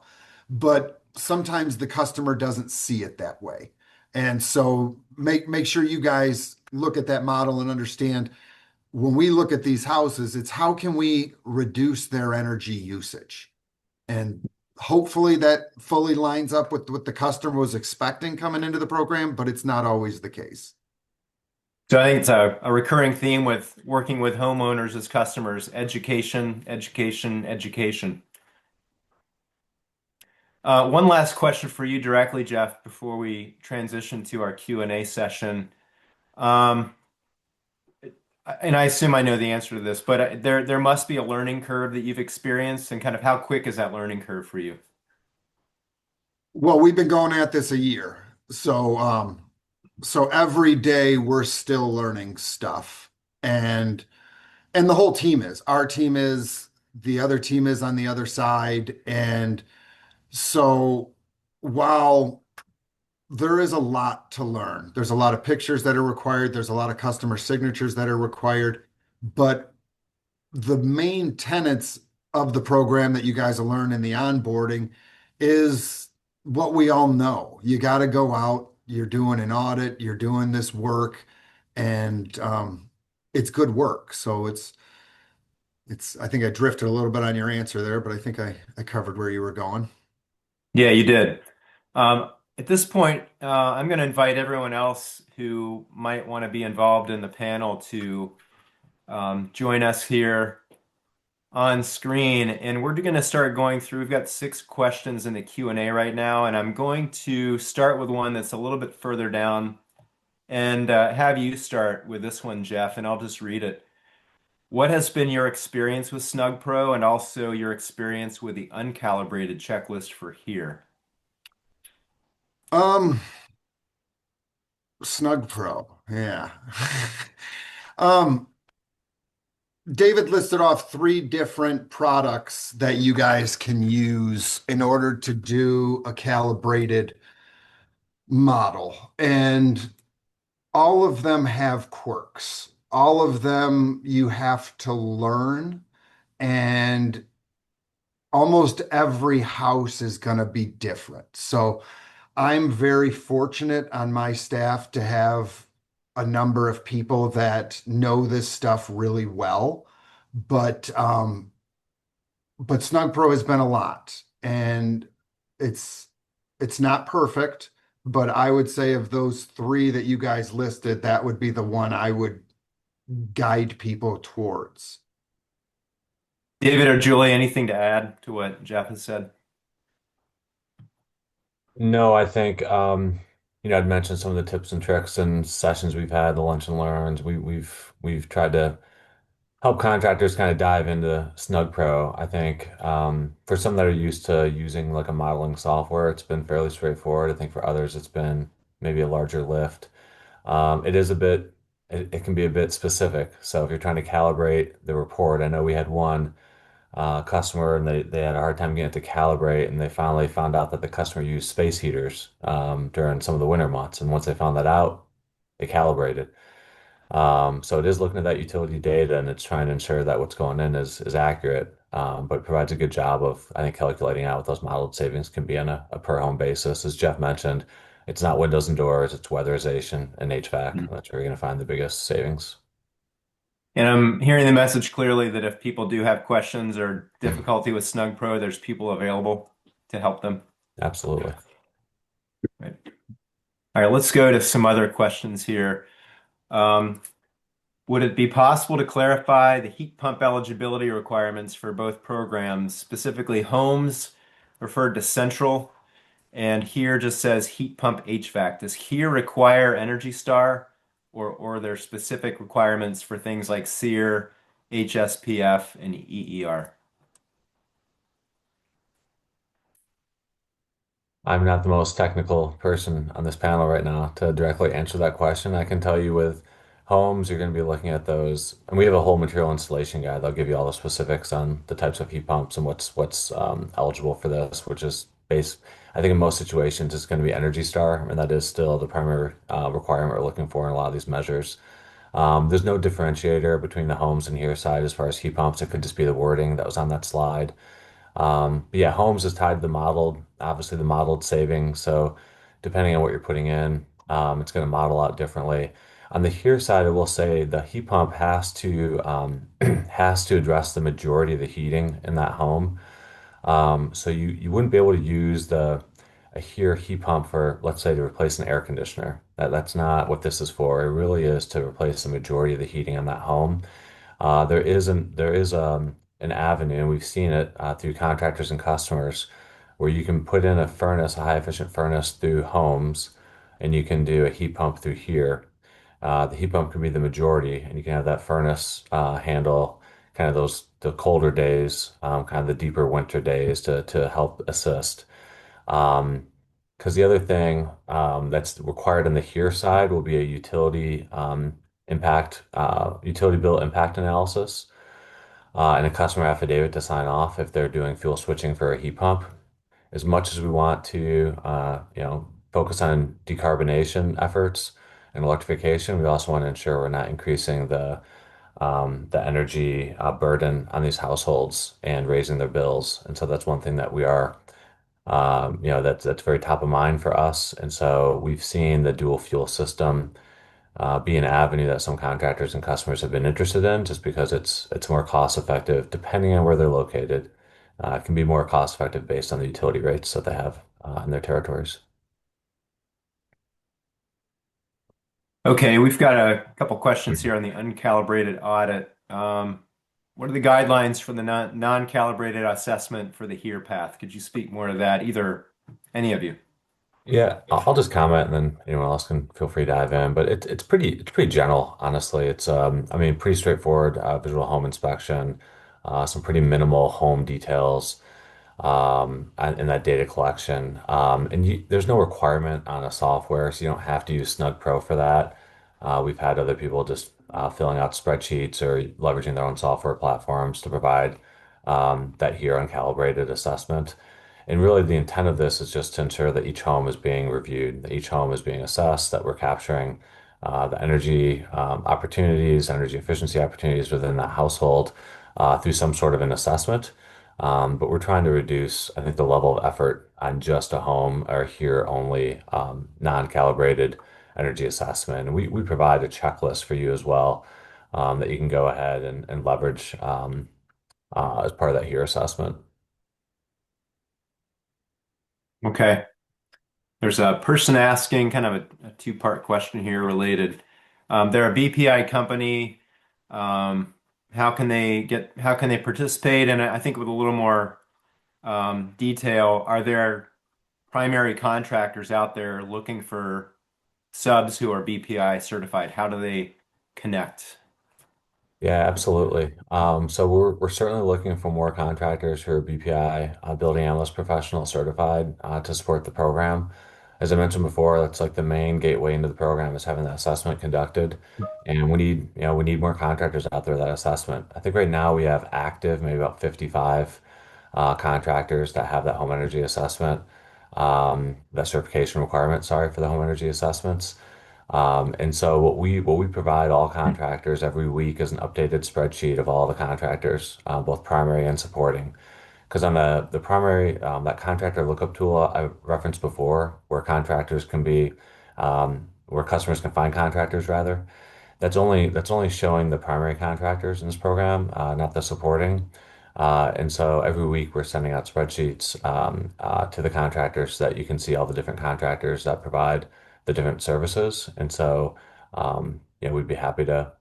But sometimes the customer doesn't see it that way. And so make sure you guys look at that model and understand when we look at these houses, it's how can we reduce their energy usage? And hopefully that fully lines up with what the customer was expecting coming into the program, but it's not always the case. So I think it's a recurring theme with working with homeowners as customers: education, education, education. One last question for you directly, Jeff, before we transition to our Q&A session. Um, and I assume I know the answer to this, but there must be a learning curve that you've experienced, and kind of how quick is that learning curve for you? Well, we've been going at this a year. So every day we're still learning stuff. And the whole team is. Our team is, the other team is on the other side. And so while there is a lot to learn, there's a lot of pictures that are required, there's a lot of customer signatures that are required, but the main tenets of the program that you guys will learn in the onboarding is what we all know. You got to go out, you're doing an audit, you're doing this work, and it's good work. So I think I drifted a little bit on your answer there, but I think I covered where you were going. Yeah, you did. At this point, I'm going to invite everyone else who might want to be involved in the panel to join us here on screen. And we're going to start going through. We've got 6 questions in the Q&A right now, and I'm going to start with one that's a little bit further down and have you start with this one, Jeff, and I'll just read it. What has been your experience with Snug Pro and also your experience with the uncalibrated checklist for here? Um, Snug Pro, yeah. Um, David listed off three different products that you guys can use in order to do a calibrated model. And all of them have quirks. All of them you have to learn. And almost every house is going to be different. So I'm very fortunate on my staff to have a number of people that know this stuff really well. But but Snug Pro has been a lot, and it's it's not perfect, but I would say of those three that you guys listed, that would be the one I would guide people towards. David or Julie, anything to add to what Jeff has said? No, I think I'd mentioned some of the tips and tricks and sessions we've had, the lunch and learns. We've tried to help contractors kind of dive into Snug Pro. I think for some that are used to using like a modeling software, it's been fairly straightforward. I think for others, it's been maybe a larger lift. It is a bit, it can be a bit specific. So if you're trying to calibrate the report, I know we had one customer and they had a hard time getting it to calibrate, and they finally found out that the customer used space heaters during some of the winter months. And once they found that out, it calibrated. So it is looking at that utility data, and it's trying to ensure that what's going in is accurate, but it provides a good job of, I think, calculating out what those modeled savings can be on a per home basis. As Jeff mentioned, it's not windows and doors, it's weatherization and HVAC. That's where you're going to find the biggest savings. And I'm hearing the message clearly that if people do have questions or difficulty with Snug Pro, there's people available to help them. Absolutely. Right. All right, let's go to some other questions here. Um, would it be possible to clarify the heat pump eligibility requirements for both programs, specifically homes referred to central, and here just says heat pump HVAC? Does here require Energy Star, or are there specific requirements for things like SEER, HSPF, and EER? I'm not the most technical person on this panel right now to directly answer that question. I can tell you with homes, you're going to be looking at those, and we have a whole material installation guide. They'll give you all the specifics on the types of heat pumps and what's eligible for this, which is based, I think in most situations, it's going to be Energy Star, and that is still the primary requirement we're looking for in a lot of these measures. There's no differentiator between the homes and here side as far as heat pumps. It could just be the wording that was on that slide. But yeah, homes is tied to the modeled, obviously the modeled savings. So depending on what you're putting in, it's going to model out differently. On the here side, I will say the heat pump has to has to address the majority of the heating in that home. So you wouldn't be able to use the a here heat pump for, let's say, to replace an air conditioner. That's not what this is for. It really is to replace the majority of the heating in that home. There is an avenue, and we've seen it through contractors and customers, where you can put in a furnace, a high efficient furnace through homes, and you can do a heat pump through here. The heat pump can be the majority, and you can have that furnace handle kind of the colder days, kind of the deeper winter days to help assist. Because the other thing that's required on the here side will be a utility bill impact analysis and a customer affidavit to sign off if they're doing fuel switching for a heat pump. As much as we want to, focus on decarbonation efforts and electrification, we also want to ensure we're not increasing the energy burden on these households and raising their bills. And so that's one thing that we are, that's very top of mind for us. And so we've seen the dual fuel system be an avenue that some contractors and customers have been interested in just because it's more cost effective depending on where they're located. It can be more cost effective based on the utility rates that they have in their territories. Okay, we've got a couple questions here on the uncalibrated audit. What are the guidelines for the non-calibrated assessment for the HERE path? Could you speak more to that, either any of you? Yeah, I'll just comment and then anyone else can feel free to dive in. But it's pretty general, honestly. It's I mean pretty straightforward visual home inspection, some pretty minimal home details. And in that data collection. There's no requirement on a software, so you don't have to use Snug Pro for that. We've had other people just filling out spreadsheets or leveraging their own software platforms to provide that here uncalibrated assessment. And really, the intent of this is just to ensure that each home is being reviewed, that each home is being assessed, that we're capturing the energy opportunities, energy efficiency opportunities within that household through some sort of an assessment. But we're trying to reduce, I think, the level of effort on just a home or here only non-calibrated energy assessment. And we provide a checklist for you as well that you can go ahead and leverage as part of that HERE assessment. Okay. There's a person asking kind of a two-part question here related. They're a BPI company. Um, how can they participate? And I think with a little more detail, are there primary contractors out there looking for subs who are BPI certified? How do they connect? Yeah, absolutely. So we're certainly looking for more contractors who are BPI building analyst professional certified to support the program. As I mentioned before, that's like the main gateway into the program is having that assessment conducted, and we need more contractors out there that assessment. I think right now we have active maybe about 55 contractors that have that home energy assessment, that certification requirement, sorry, for the home energy assessments. And so what we provide all contractors every week is an updated spreadsheet of all the contractors, both primary and supporting. Because on the primary, that contractor lookup tool I referenced before, where customers can find contractors rather, that's only showing the primary contractors in this program, not the supporting. And so every week we're sending out spreadsheets to the contractors so that you can see all the different contractors that provide the different services. And so yeah, we'd be happy to.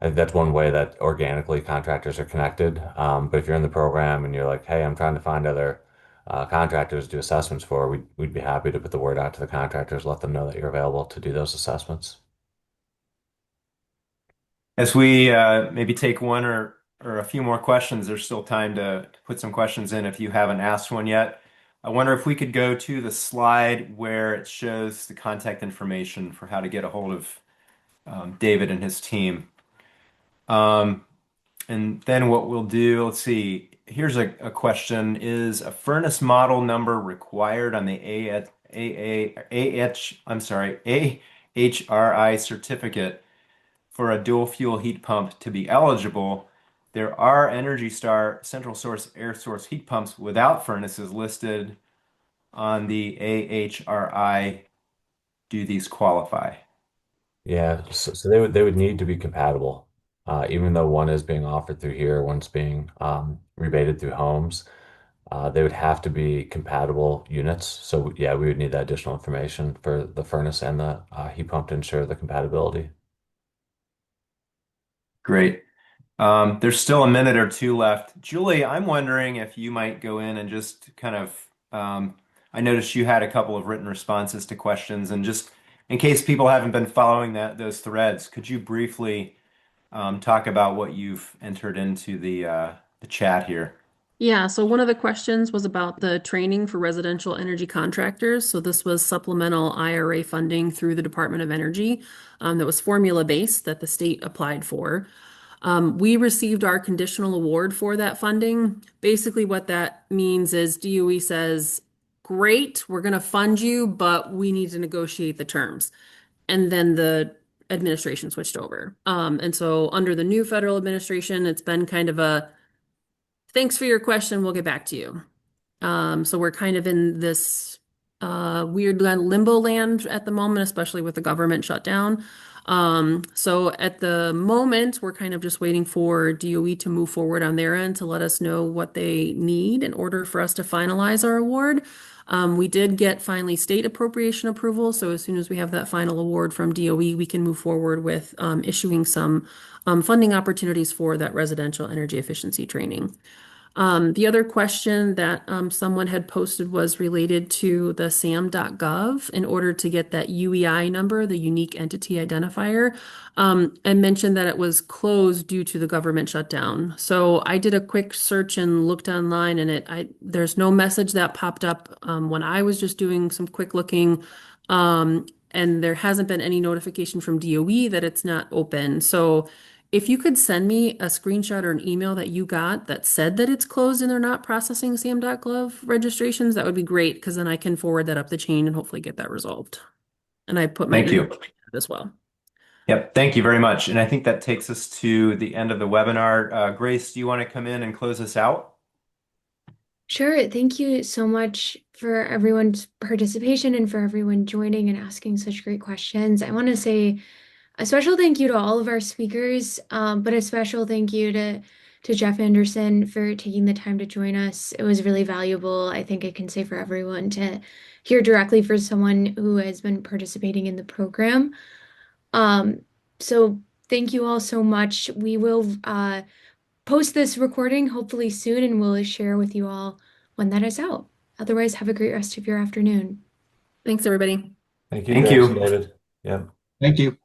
I think that's one way that organically contractors are connected. But if you're in the program and you're like, hey, I'm trying to find other contractors to do assessments for, we'd be happy to put the word out to the contractors, let them know that you're available to do those assessments. As we maybe take one or a few more questions, there's still time to put some questions in if you haven't asked one yet. I wonder if we could go to the slide where it shows the contact information for how to get a hold of David and his team. Um, and then what we'll do, let's see, here's a question. Is a furnace model number required on the AHRI certificate for a dual fuel heat pump to be eligible? There are Energy Star central source air source heat pumps without furnaces listed on the AHRI. Do these qualify? Yeah, so they would need to be compatible, even though one is being offered through here, one's being rebated through homes. They would have to be compatible units. So yeah, we would need that additional information for the furnace and the heat pump to ensure the compatibility. Great. There's still a minute or two left. Julie, I'm wondering if you might go in and just kind of, I noticed you had a couple of written responses to questions, and just in case people haven't been following those threads, could you briefly talk about what you've entered into the chat here? Yeah, so one of the questions was about the training for residential energy contractors. So this was supplemental IRA funding through the Department of Energy that was formula based that the state applied for. We received our conditional award for that funding. Basically, what that means is DOE says, great, we're going to fund you, but we need to negotiate the terms. And then the administration switched over. And so under the new federal administration, it's been kind of a thanks for your question, we'll get back to you. So we're kind of in this weird limbo land at the moment, especially with the government shutdown. So at the moment, we're kind of just waiting for DOE to move forward on their end to let us know what they need in order for us to finalize our award. We did get finally state appropriation approval, so as soon as we have that final award from DOE, we can move forward with issuing some funding opportunities for that residential energy efficiency training. The other question that someone had posted was related to the SAM.gov in order to get that UEI number, the unique entity identifier, and mentioned that it was closed due to the government shutdown. So I did a quick search and looked online, and there's no message that popped up when I was just doing some quick looking. And there hasn't been any notification from DOE that it's not open. So if you could send me a screenshot or an email that you got that said that it's closed and they're not processing SAM.gov registrations, that would be great because then I can forward that up the chain and hopefully get that resolved. And I put my Thank email you. as well. Yep, thank you very much. And I think that takes us to the end of the webinar. Grace, do you want to come in and close us out? Sure. Thank you so much for everyone's participation and for everyone joining and asking such great questions. I want to say a special thank you to all of our speakers, but a special thank you to to Jeff Anderson for taking the time to join us. It was really valuable. I think I can say for everyone to hear directly from someone who has been participating in the program. Um, so thank you all so much. We will post this recording hopefully soon and we'll share with you all when that is out. Otherwise, have a great rest of your afternoon. Thanks, everybody. Thank you, Thank Grace you. and David. Yep. Thank you.